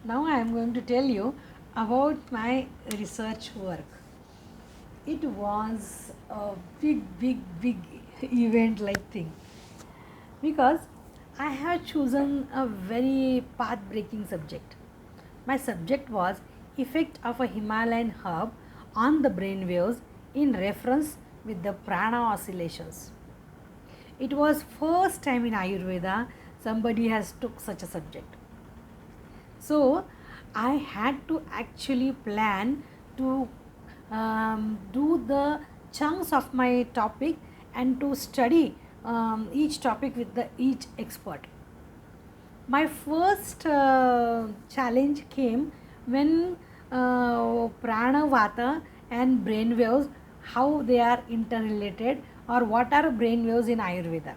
Now I am going to tell you about my research work. It was a big event like thing because I have chosen a very path breaking subject. My subject was effect of a Himalayan herb on the brain waves in reference with the prana oscillations. It was first time in Ayurveda somebody has took such a subject. So I had to actually plan to do the chunks of my topic and to study each topic with the each expert. My first challenge came when prana vata and brain waves, how they are interrelated or what are brain waves in Ayurveda.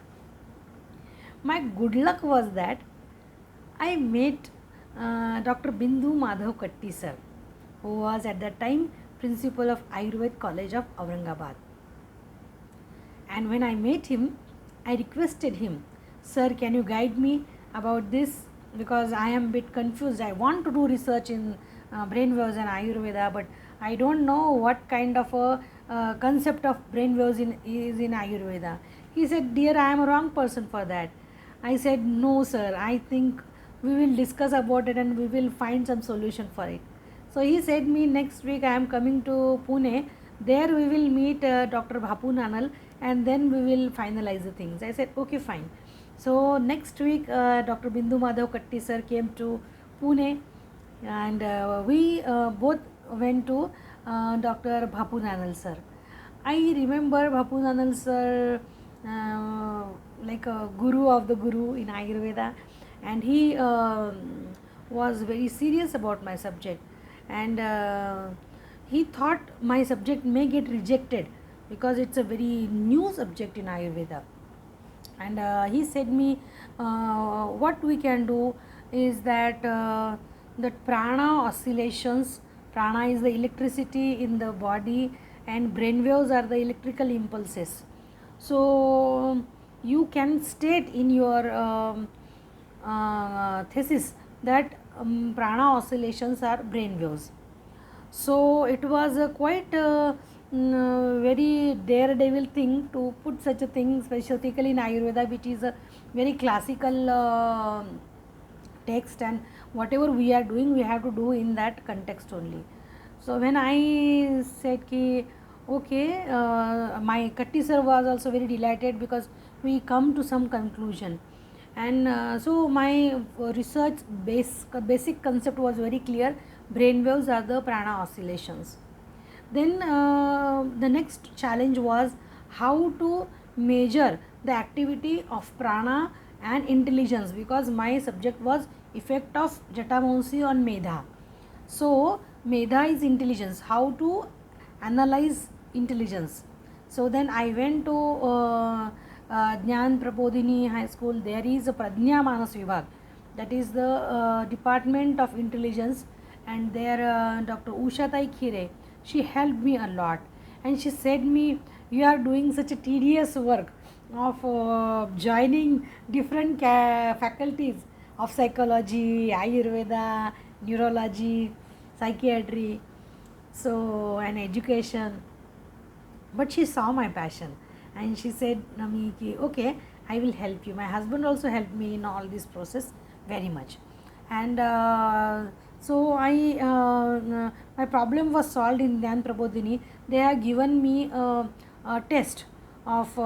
My good luck was that I met Dr. Bindu Madhav Katti sir, who was at that time principal of Ayurved College of Aurangabad. And when I met him, I requested him, sir, can you guide me about this? Because I am a bit confused. I want to do research in brainwaves and Ayurveda, but I don't know what kind of a concept of brainwaves is in Ayurveda. He said, dear, I am a wrong person for that. I said, no, sir, I think we will discuss about it and we will find some solution for it. So he said me next week I am coming to Pune. There we will meet Dr. Bhapu Nanal and then we will finalize the things. I said okay fine. So next week Dr. Bindu Madhav Katti sir came to Pune and we both went to Dr. Bhapu Nanal sir. I remember Bhapu Nanal sir like a guru of the guru in Ayurveda, and he was very serious about my subject, and he thought my subject may get rejected because it's a very new subject in Ayurveda. And he said me what we can do is that prana oscillations, prana is the electricity in the body and brain waves are the electrical impulses. So you can state in your thesis that prana oscillations are brain waves. So it was a quite very daredevil thing to put such a thing, specifically in Ayurveda, which is a very classical text, and whatever we are doing, we have to do in that context only. So when I said ki okay, my Katti sir was also very delighted because we come to some conclusion, and so my research basic concept was very clear. Brain waves are the prana oscillations. Then the next challenge was how to measure the activity of prana and intelligence, because my subject was effect of Jatamansi on Medha. So Medha is intelligence, how to analyze intelligence. So then I went to Jnan Prabodhini High School. There is a Prajna Manas Vibhag, that is the Department of Intelligence, and there Dr. Usha Tai Khire, she helped me a lot, and she said me, you are doing such a tedious work of joining different faculties of psychology, Ayurveda, neurology, psychiatry, so and education. But she saw my passion and she said Nami ki, okay, I will help you. My husband also helped me in all this process very much, and so my problem was solved in Dhyan Prabodhini. They have given me a test of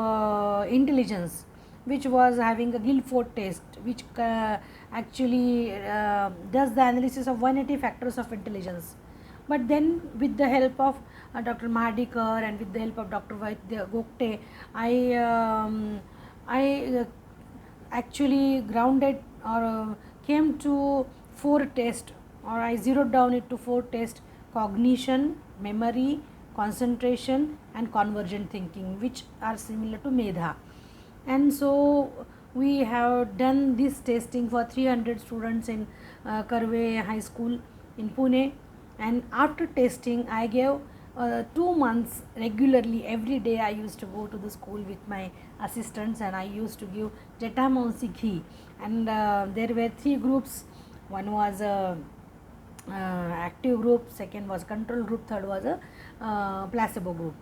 intelligence, which was having a Guilford test, which actually does the analysis of 180 factors of intelligence. But then, with the help of Dr. Mahadikar and with the help of Dr. Vaidya Gokte, I actually grounded or came to four tests, or I zeroed down it to four tests: cognition, memory, concentration, and convergent thinking, which are similar to Medha. And so we have done this testing for 300 students in Karve High School in Pune, and after testing I gave 2 months regularly. Every day I used to go to the school with my assistants and I used to give Jetamonsi ghee, and there were three groups. One was active group, second was control group, third was a placebo group.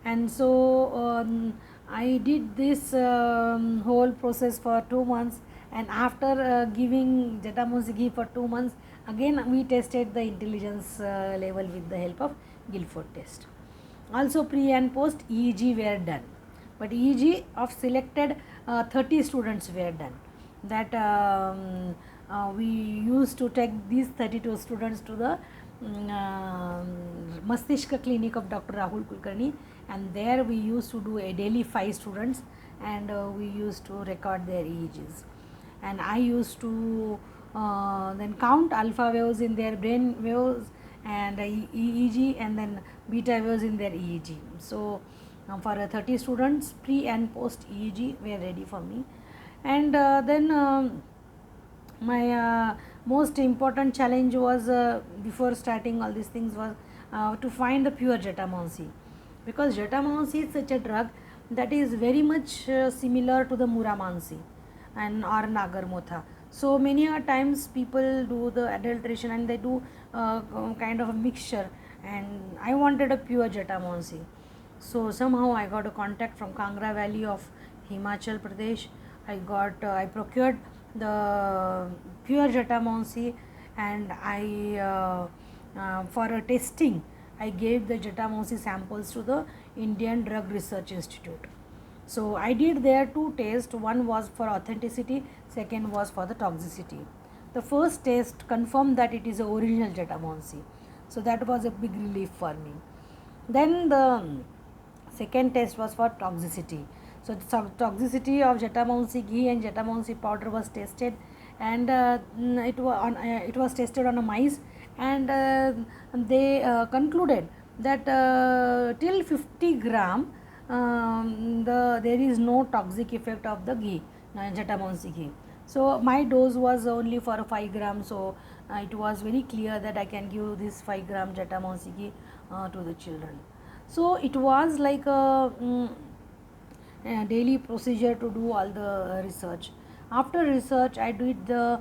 And so I did this whole process for 2 months, and after giving Jetamonsi ghee for 2 months, again we tested the intelligence level with the help of Guilford test. Also pre and post EEG were done, but EEG of selected 30 students were done. That we used to take these 32 students to the Mastishka clinic of Dr. Rahul Kulkarni, and there we used to do a daily 5 students, and we used to record their EEGs, and I used to then count alpha waves in their brain waves and EEG, and then beta waves in their EEG. So for 30 students, pre and post EEG were ready for me. And then my most important challenge was, before starting all these things, was to find the pure Jetamonsi, because Jetamonsi is such a drug that is very much similar to the Muramansi and or Nagarmotha. So many a times people do the adulteration and they do kind of a mixture, and I wanted a pure Jetamonsi. So somehow I got a contact from Kangra Valley of Himachal Pradesh. I procured the pure Jetamonsi, and for a testing I gave the Jetamonsi samples to the Indian Drug Research Institute. So I did there 2 tests. One was for authenticity, second was for the toxicity. The first test confirmed that it is a original Jetamonsi, so that was a big relief for me. Then the second test was for toxicity. So the toxicity of Jetamonsi ghee and Jetamonsi powder was tested, and it was tested on a mice, and they concluded that till 50 gram there is no toxic effect of the ghee, Jetamonsi ghee. So my dose was only for 5 grams, so it was very clear that I can give this 5 gram Jetamonsi ghee to the children. So it was like a daily procedure to do all the research. After research, I did the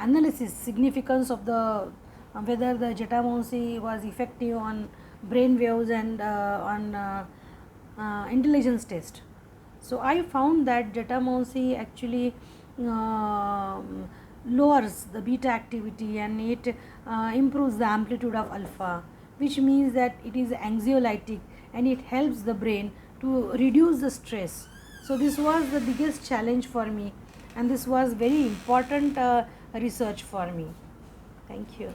analysis, significance of the whether the Jetamonsi was effective on brain waves and on intelligence test. So I found that Jetamonsi actually lowers the beta activity, and it improves the amplitude of alpha, which means that it is anxiolytic and it helps the brain to reduce the stress. So this was the biggest challenge for me, and this was very important research for me. Thank you.